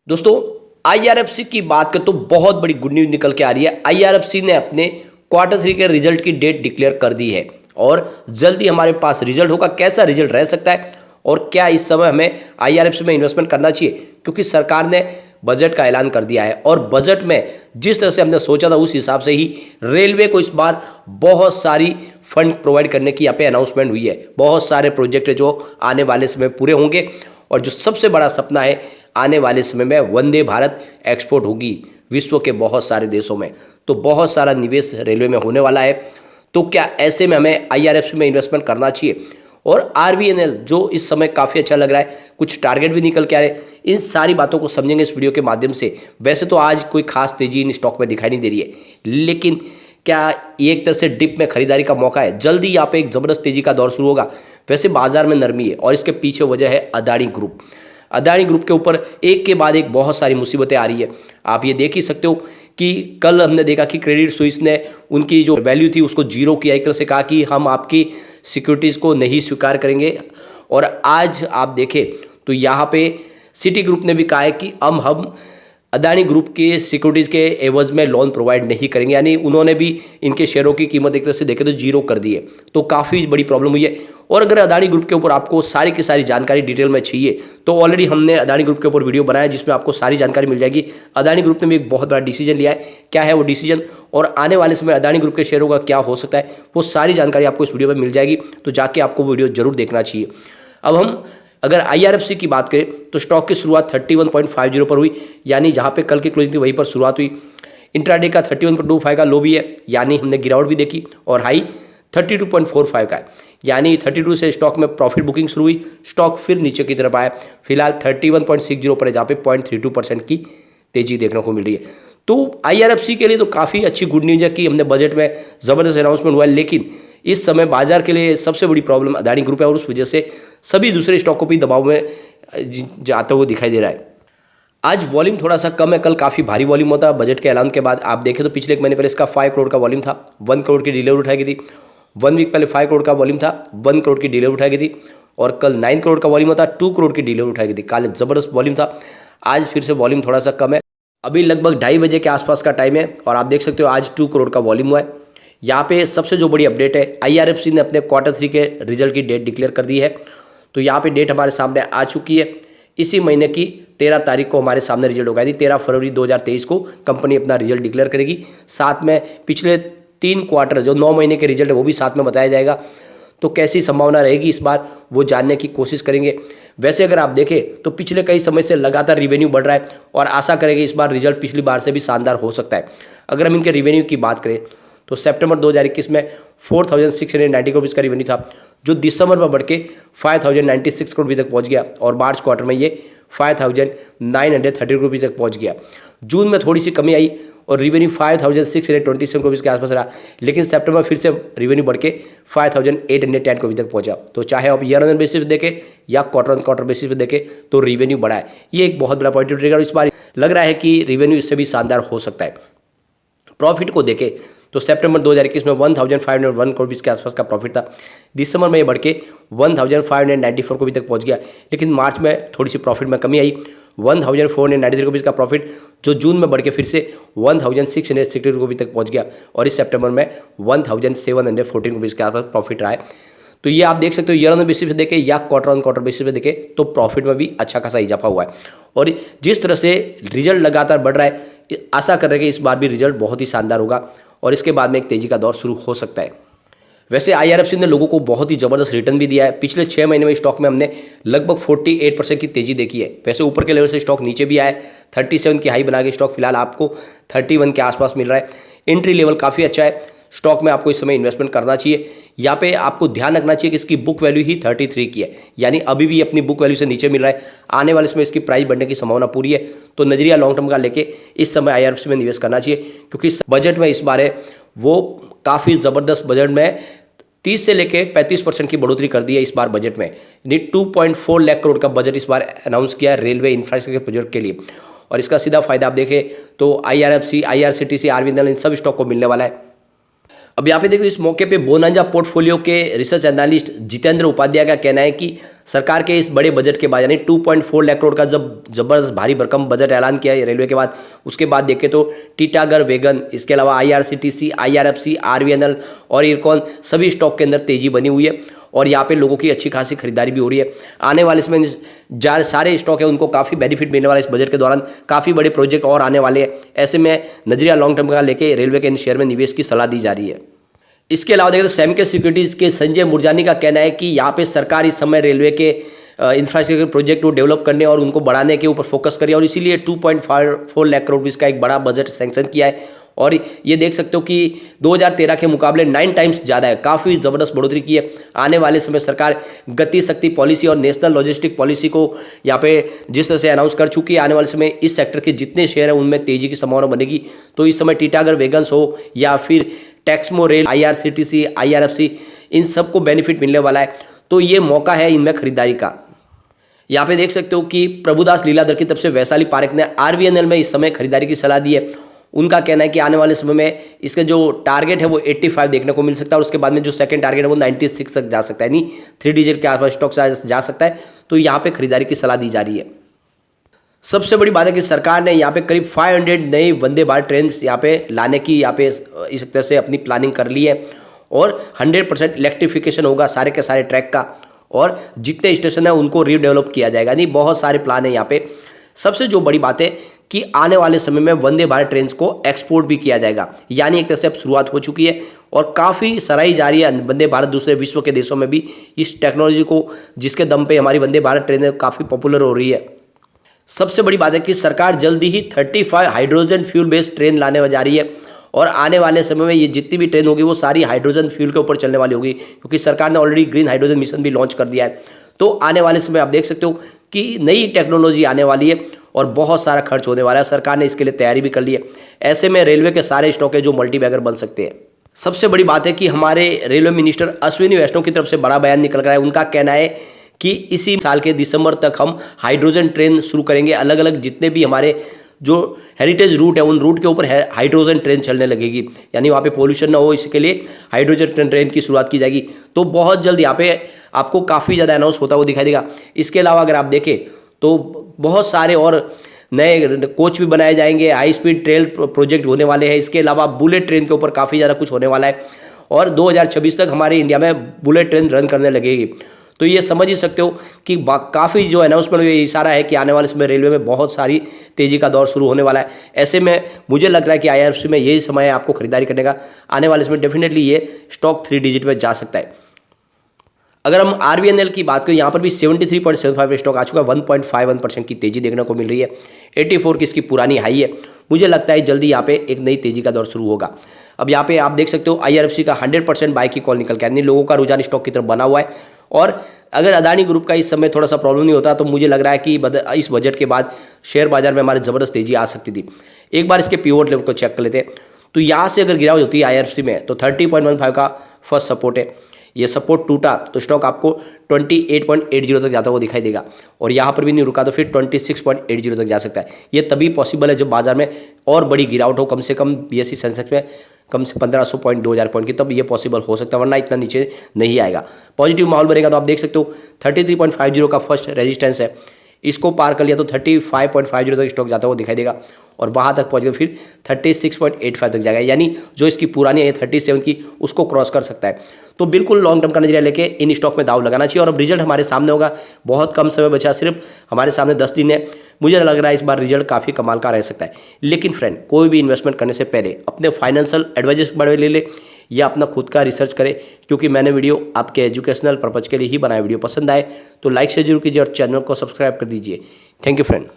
दोस्तों, आईआरएफसी की बात करें तो बहुत बड़ी गुड न्यूज निकल के आ रही है। आईआरएफसी ने अपने क्वार्टर 3 के रिजल्ट की डेट डिक्लेयर कर दी है और जल्दी हमारे पास रिजल्ट होगा। कैसा रिजल्ट रह सकता है और क्या इस समय हमें आईआरएफसी में इन्वेस्टमेंट करना चाहिए, क्योंकि सरकार ने बजट का ऐलान कर दिया है और बजट में जिस तरह से हमने सोचा था उस हिसाब से ही रेलवे को इस बार बहुत सारी फंड प्रोवाइड करने की यहाँ पे अनाउंसमेंट हुई है। बहुत सारे प्रोजेक्ट जो आने वाले समय पूरे होंगे और जो सबसे बड़ा सपना है, आने वाले समय में वंदे भारत एक्सपोर्ट होगी विश्व के बहुत सारे देशों में। तो बहुत सारा निवेश रेलवे में होने वाला है। तो क्या ऐसे में हमें आईआरएफसी में इन्वेस्टमेंट करना चाहिए? और आरवीएनएल जो इस समय काफ़ी अच्छा लग रहा है, कुछ टारगेट भी निकल के आ रहे हैं। इन सारी बातों को समझेंगे इस वीडियो के माध्यम से। वैसे तो आज कोई खास तेजी इन स्टॉक में दिखाई नहीं दे रही है, लेकिन क्या एक तरह से डिप में खरीदारी का मौका है? जल्दी यहाँ पे एक ज़बरदस्त तेजी का दौर शुरू होगा। वैसे बाजार में नरमी है और इसके पीछे वजह है अदानी ग्रुप। अदानी ग्रुप के ऊपर एक के बाद एक बहुत सारी मुसीबतें आ रही है। आप ये देख ही सकते हो कि कल हमने देखा कि क्रेडिट स्विस ने उनकी जो वैल्यू थी उसको जीरो किया, एक तरह से कहा कि हम आपकी सिक्योरिटीज़ को नहीं स्वीकार करेंगे। और आज आप देखें तो यहाँ पे सिटी ग्रुप ने भी कहा है कि हम अदानी ग्रुप के सिक्योरिटीज़ के एवज में लोन प्रोवाइड नहीं करेंगे, यानी उन्होंने भी इनके शेयरों की कीमत एक तरह से देखें तो जीरो कर दी है। तो काफ़ी बड़ी प्रॉब्लम हुई है। और अगर अदानी ग्रुप के ऊपर आपको सारी की सारी जानकारी डिटेल में चाहिए तो ऑलरेडी हमने अदानी ग्रुप के ऊपर वीडियो बनाया जिसमें आपको सारी जानकारी मिल जाएगी। अदानी ग्रुप ने भी एक बहुत बड़ा डिसीजन लिया है, क्या है वो डिसीजन और आने वाले समय अदानी ग्रुप के शेयरों का क्या हो सकता है, वो सारी जानकारी आपको इस वीडियो में मिल जाएगी। तो जाके आपको वीडियो जरूर देखना चाहिए। अब हम अगर आईआरएफसी की बात करें तो स्टॉक की शुरुआत 31.50 पर हुई, यानी जहां पे कल की क्लोजिंग थी वहीं पर शुरुआत हुई। इंट्राडे का 31.25 का लो भी है, यानी हमने गिरावट भी देखी, और हाई 32.45 का है, यानी 32 से स्टॉक में प्रॉफिट बुकिंग शुरू हुई। स्टॉक फिर नीचे की तरफ आया, फिलहाल 31.60 पर है जहाँ पे 0.32% की तेजी देखने को मिल रही है। तो आईआरएफसी के लिए तो काफ़ी अच्छी गुड न्यूज है कि हमने बजट में ज़बरदस्त अनाउंसमेंट हुआ है, लेकिन इस समय बाजार के लिए सबसे बड़ी प्रॉब्लम अदानी ग्रुप है और उस वजह से सभी दूसरे स्टॉकों भी दबाव में जाते हुए दिखाई दे रहा है। आज वॉल्यूम थोड़ा सा कम है, कल काफ़ी भारी वॉल्यूम होता है बजट के ऐलान के बाद। आप देखें तो पिछले एक महीने पहले इसका 5 करोड़ का वॉल्यूम था, 1 करोड़ की डिलीवरी उठाई गई थी। 1 वीक पहले 5 करोड़ का वॉल्यूम था, 1 करोड़ की डिलीवरी उठाई गई थी। और कल 9 करोड़ का वॉल्यूम था, 2 करोड़ की डिलीवरी उठाई गई थी। कल ज़बरदस्त वॉल्यूम था, आज फिर से वॉल्यूम थोड़ा सा कम है। अभी लगभग 2:30 बजे के आसपास का टाइम है और आप देख सकते हो आज 2 करोड़ का वॉल्यूम हुआ है। यहाँ पे सबसे जो बड़ी अपडेट है, आईआरएफसी ने अपने क्वार्टर 3 के रिजल्ट की डेट डिक्लेयर कर दी है। तो यहाँ पे डेट हमारे सामने आ चुकी है। इसी महीने की 13 तारीख को हमारे सामने रिजल्ट होगा, यानी 13 फरवरी 2023 को कंपनी अपना रिजल्ट डिक्लेयर करेगी। साथ में पिछले 3 क्वार्टर जो 9 महीने के रिजल्ट है वो भी साथ में बताया जाएगा। तो कैसी संभावना रहेगी इस बार वो जानने की कोशिश करेंगे। वैसे अगर आप देखें तो पिछले कई समय से लगातार रिवेन्यू बढ़ रहा है और आशा करेंगे इस बार रिजल्ट पिछली बार से भी शानदार हो सकता है। अगर हम इनके रिवेन्यू की बात करें तो सितंबर 2021 में 4690 करोड़ का रिवेन्यू था, जो दिसंबर में बढ़ के 5096 करोड़ तक पहुंच गया और मार्च क्वार्टर में ये 5930 करोड़ तक पहुंच गया। जून में थोड़ी सी कमी आई और रिवेन्यू 5627 करोड़ के आसपास रहा, लेकिन सितंबर फिर से रिवेन्यू बढ़ के 5810 करोड़ तक पहुंचा। तो चाहे आप ईयर ऑन ईयर बेसिस पे देखें या क्वार्टर ऑन क्वार्टर बेसिस पे देखें तो रिवेन्यू बढ़ा है। ये एक बहुत बड़ा पॉजिटिव ट्रिगर। इस बार लग रहा है कि रिवेन्यू इससे भी शानदार हो सकता है। प्रॉफिट को देखें तो सितंबर 2021 में 1501 करोड़ के आसपास का प्रॉफिट था। दिसंबर में ये बढ़ के 1594 करोड़ तक पहुंच गया, लेकिन मार्च में थोड़ी सी प्रॉफिट में कमी आई, 1493 करोड़ का प्रॉफिट, जो जून में बढ़ के फिर से 1660 करोड़ तक पहुंच गया और इस सितंबर में 1714 करोड़ के आसपास प्रॉफिट रहा है। तो ये आप देख सकते हो ईयर ऑन बेसिस पे देखें या क्वार्टर ऑन क्वार्टर बेसिस पे देखें तो प्रॉफिट में भी अच्छा खासा इजाफा हुआ है। और जिस तरह से रिजल्ट लगातार बढ़ रहा है, आशा कर रहे हैं कि इस बार भी रिजल्ट बहुत ही शानदार होगा और इसके बाद में एक तेजी का दौर शुरू हो सकता है। वैसे आईआरएफसी ने लोगों को बहुत ही ज़बरदस्त रिटर्न भी दिया है। पिछले 6 महीने में स्टॉक में हमने लगभग 48% की तेजी देखी है। वैसे ऊपर के लेवल से स्टॉक नीचे भी आया है, 37 की हाई बना के स्टॉक फिलहाल आपको 31 के आसपास मिल रहा है। एंट्री लेवल काफ़ी अच्छा है, स्टॉक में आपको इस समय इन्वेस्टमेंट करना चाहिए। यहाँ पे आपको ध्यान रखना चाहिए कि इसकी बुक वैल्यू ही 33 की है, यानी अभी भी अपनी बुक वैल्यू से नीचे मिल रहा है। आने वाले समय इसकी प्राइस बढ़ने की संभावना पूरी है। तो नजरिया लॉन्ग टर्म का लेके इस समय आईआरएफसी में निवेश करना चाहिए, क्योंकि बजट में इस बार है वो काफ़ी ज़बरदस्त बजट में 30 से लेके 35% की बढ़ोतरी कर दी है इस बार बजट में, यानी 2.4 लाख करोड़ का बजट इस बार अनाउंस किया है रेलवे इंफ्रास्ट्रक्चर प्रोजेक्ट के लिए। और इसका सीधा फायदा आप देखें तो आईआरएफसी, आईआरसीटीसी, आरवीएनएल इन सब स्टॉक को मिलने वाला है। अब यहाँ पे देखो इस मौके पे बोनांजा पोर्टफोलियो के रिसर्च एनालिस्ट जितेंद्र उपाध्याय का कहना है कि सरकार के इस बड़े बजट के बाद यानी 2.4 लाख करोड़ का जब जबरदस्त भारी भरकम बजट ऐलान किया है रेलवे के बाद, उसके बाद देखें तो टीटागढ़ वैगन, इसके अलावा आईआरसीटीसी, आईआरएफसी, आरवीएनएल और इरकॉन सभी स्टॉक के अंदर तेजी बनी हुई है और यहाँ पे लोगों की अच्छी खासी खरीदारी भी हो रही है। आने वाले इसमें सारे स्टॉक है उनको काफ़ी बेनिफिट मिलने वाला है। इस बजट के दौरान काफ़ी बड़े प्रोजेक्ट और आने वाले हैं। ऐसे में नजरिया लॉन्ग टर्म का लेके रेलवे के इन शेयर में निवेश की सलाह दी जा रही है। इसके अलावा देखें तो सैमके सिक्योरिटीज़ के संजय मुरजानी का कहना है कि यहाँ पे सरकार इस समय रेलवे के इंफ्रास्ट्रक्चर प्रोजेक्ट को डेवलप करने और उनको बढ़ाने के ऊपर फोकस करिए और इसीलिए 2.4 लाख करोड़ रुपये का एक बड़ा बजट सैंक्शन किया है। और ये देख सकते हो कि 2013 के मुकाबले 9 टाइम्स ज़्यादा है, काफ़ी ज़बरदस्त बढ़ोतरी की है। आने वाले समय सरकार गति शक्ति पॉलिसी और नेशनल लॉजिस्टिक पॉलिसी को यहाँ पे जिस तरह से अनाउंस कर चुकी है, आने वाले समय इस सेक्टर के जितने शेयर हैं उनमें तेज़ी की संभावना बनेगी। तो इस समय टीटागढ़ वैगन्स हो या फिर टेक्समो रेल, आईआरसीटीसी, आईआरएफसी, इन सबको बेनिफिट मिलने वाला है। तो ये मौका है इनमें खरीदारी का। यहाँ पे देख सकते हो कि प्रभुदास लीलाधर की तरफ से वैशाली पारेख ने आरवीएनएल में इस समय खरीदारी की सलाह दी है। उनका कहना है कि आने वाले समय में इसका जो टारगेट है वो 85 देखने को मिल सकता है और उसके बाद में जो सेकंड टारगेट है वो 96 तक जा सकता है, यानी 3 डिजिट के आसपास स्टॉक जा सकता है। तो यहाँ पे खरीदारी की सलाह दी जा रही है। सबसे बड़ी बात है कि सरकार ने यहाँ पे करीब 500 नई वंदे भारत ट्रेन यहाँ पे लाने की यहाँ पे इस तरह से अपनी प्लानिंग कर ली है और 100% इलेक्ट्रिफिकेशन होगा सारे के सारे ट्रैक का और जितने स्टेशन है उनको रीडेवलप किया जाएगा। नहीं, बहुत सारे प्लान है यहाँ पे। सबसे जो बड़ी बात है कि आने वाले समय में वंदे भारत ट्रेन को एक्सपोर्ट भी किया जाएगा, यानी एक तरह से अब शुरुआत हो चुकी है और काफ़ी सराही जा रही है वंदे भारत दूसरे विश्व के देशों में भी इस टेक्नोलॉजी को, जिसके दम पे हमारी वंदे भारत ट्रेनें काफ़ी पॉपुलर हो रही है। सबसे बड़ी बात है कि सरकार जल्दी ही 35 हाइड्रोजन फ्यूल बेस्ड ट्रेन लाने जा रही है और आने वाले समय में ये जितनी भी ट्रेन होगी वो सारी हाइड्रोजन फ्यूल के ऊपर चलने वाली होगी, क्योंकि सरकार ने ऑलरेडी ग्रीन हाइड्रोजन मिशन भी लॉन्च कर दिया है। तो आने वाले समय आप देख सकते हो कि नई टेक्नोलॉजी आने वाली है और बहुत सारा खर्च होने वाला है। सरकार ने इसके लिए तैयारी भी कर ली है। ऐसे में रेलवे के सारे स्टॉक है जो मल्टी बैगर बन सकते हैं। सबसे बड़ी बात है कि हमारे रेलवे मिनिस्टर अश्विनी वैष्णव की तरफ से बड़ा बयान निकल रहा है। उनका कहना है कि इसी साल के दिसंबर तक हम हाइड्रोजन ट्रेन शुरू करेंगे। अलग अलग जितने भी हमारे जो हेरिटेज रूट है उन रूट के ऊपर हाइड्रोजन ट्रेन चलने लगेगी, यानी वहाँ पे पोल्यूशन ना हो, इसके लिए हाइड्रोजन ट्रेन की शुरुआत की जाएगी। तो बहुत जल्द यहाँ पे आपको काफ़ी ज़्यादा अनाउंस होता हुआ दिखाई देगा। इसके अलावा अगर आप देखें तो बहुत सारे और नए कोच भी बनाए जाएंगे, हाई स्पीड ट्रेन प्रोजेक्ट होने वाले हैं। इसके अलावा बुलेट ट्रेन के ऊपर काफ़ी ज़्यादा कुछ होने वाला है और 2026 तक हमारे इंडिया में बुलेट ट्रेन रन करने लगेगी। तो ये समझ ही सकते हो कि काफ़ी जो अनाउंसमेंट ये इशारा है कि आने वाले समय रेलवे में बहुत सारी तेज़ी का दौर शुरू होने वाला है। ऐसे में मुझे लग रहा है कि आईआरएफसी में यही समय है आपको खरीदारी करने का। आने वाले समय डेफिनेटली ये स्टॉक 3 डिजिट में जा सकता है। अगर हम आरवीएनएल की बात करें, यहाँ पर भी 73.75 पे स्टॉक आ चुका है। 1.51% की तेजी देखने को मिल रही है। 84 की इसकी पुरानी हाई है। मुझे लगता है जल्दी यहाँ पे एक नई तेजी का दौर शुरू होगा। अब यहाँ पे आप देख सकते हो आईआरएफसी का 100% बाय की कॉल निकल के, यानी लोगों का रुझान स्टॉक की तरफ बना हुआ है। और अगर अदानी ग्रुप का इस समय थोड़ा सा प्रॉब्लम नहीं होता तो मुझे लग रहा है कि इस बजट के बाद शेयर बाजार में हमारे ज़बरदस्त तेजी आ सकती थी। एक बार इसके पिवोट लेवल को चेक कर लेते हैं। तो यहाँ से अगर गिरावट होती है आईआरएफसी में तो 30.15 का फर्स्ट सपोर्ट है। ये सपोर्ट टूटा तो स्टॉक आपको 28.80 तक जाता हुआ दिखाई देगा और यहाँ पर भी नहीं रुका तो फिर 26.80 तक जा सकता है। ये तभी पॉसिबल है जब बाजार में और बड़ी गिरावट हो, कम से कम बीएसई सेंसेक्स में कम से 1500 पॉइंट 2000 पॉइंट की, तब ये पॉसिबल हो सकता है, वरना इतना नीचे नहीं आएगा। पॉजिटिव माहौल बनेगा तो आप देख सकते हो 33.50 का फर्स्ट रेजिस्टेंस है, इसको पार कर लिया तो 35.50 तक स्टॉक जाता हुआ दिखाई देगा और वहाँ तक पहुँच गया फिर 36.85 तक जाएगा, यानी जो इसकी पुरानी है 37 की उसको क्रॉस कर सकता है। तो बिल्कुल लॉन्ग टर्म का नजरिया लेके इन स्टॉक में दाव लगाना चाहिए। और अब रिजल्ट हमारे सामने होगा, बहुत कम समय बचा, सिर्फ हमारे सामने 10 दिन है। मुझे लग रहा है इस बार रिजल्ट काफ़ी कमाल का रह सकता है। लेकिन फ्रेंड, कोई भी इन्वेस्टमेंट करने से पहले अपने फाइनेंशियल एडवाइजर्स के बारे में ले ले या अपना खुद का रिसर्च करें, क्योंकि मैंने वीडियो आपके एजुकेशनल पर्पज़ के लिए ही बनाया। वीडियो पसंद आए तो लाइक शेयर जरूर कीजिए और चैनल को सब्सक्राइब कर दीजिए। Thank you friend.